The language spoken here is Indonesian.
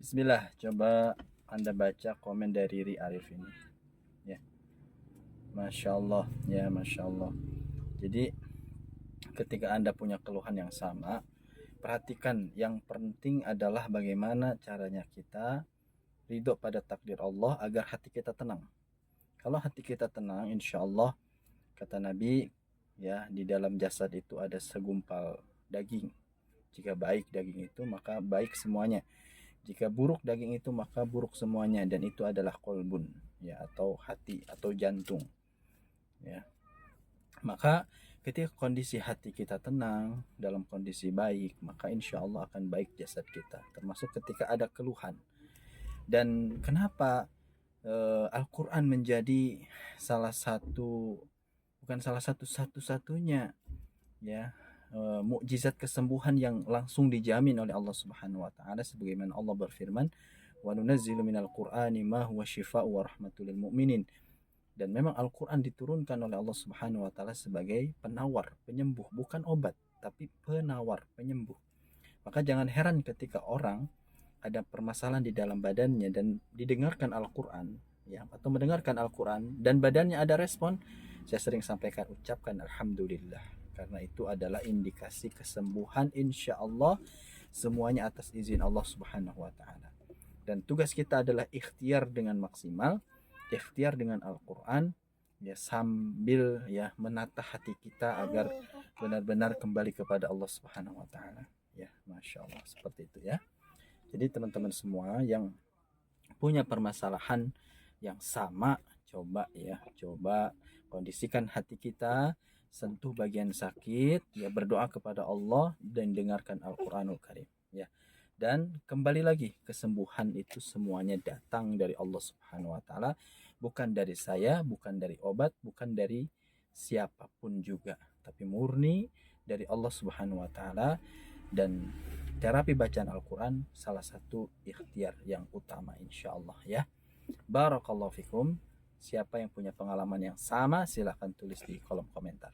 Bismillah, coba Anda baca komen dari Ri Arif ini. Ya, Masya Allah, ya Masya Allah. Jadi ketika Anda punya keluhan yang sama, perhatikan yang penting adalah bagaimana caranya kita ridho pada takdir Allah agar hati kita tenang. Kalau hati kita tenang, insya Allah, kata Nabi, ya di dalam jasad itu ada segumpal daging. Jika baik daging itu, maka baik semuanya. Jika buruk daging itu, maka buruk semuanya, dan itu adalah kolbun, ya, atau hati atau jantung, ya. Maka ketika kondisi hati kita tenang, dalam kondisi baik, maka insya Allah akan baik jasad kita, termasuk ketika ada keluhan. Dan kenapa Al-Quran menjadi salah satu, bukan salah satu, satu-satunya, ya, mukjizat kesembuhan yang langsung dijamin oleh Allah Subhanahu wa taala, sebagaimana Allah berfirman, "Wa nunazzilu minal Qur'ani ma huwa syifaa'u wa rahmatul lil mu'minin." Dan memang Al-Qur'an diturunkan oleh Allah Subhanahu wa taala sebagai penawar, penyembuh, bukan obat, tapi penawar, penyembuh. Maka jangan heran ketika orang ada permasalahan di dalam badannya dan didengarkan Al-Qur'an, ya, atau mendengarkan Al-Qur'an dan badannya ada respon, saya sering sampaikan, ucapkan alhamdulillah, karena itu adalah indikasi kesembuhan insya Allah, semuanya atas izin Allah Subhanahu wa taala. Dan tugas kita adalah ikhtiar dengan maksimal, ikhtiar dengan Al-Qur'an, ya, sambil ya menata hati kita agar benar-benar kembali kepada Allah Subhanahu wa taala. Ya, Masya Allah, seperti itu ya. Jadi teman-teman semua yang punya permasalahan yang sama, coba kondisikan hati kita, sentuh bagian sakit, ya, berdoa kepada Allah dan dengarkan Al-Qur'anul Karim, ya. Dan kembali lagi, kesembuhan itu semuanya datang dari Allah Subhanahu wa taala, bukan dari saya, bukan dari obat, bukan dari siapapun juga, tapi murni dari Allah Subhanahu wa taala. Dan terapi bacaan Al-Quran salah satu ikhtiar yang utama insya Allah, ya. Barakallahu fikum. Siapa yang punya pengalaman yang sama silahkan tulis di kolom komentar.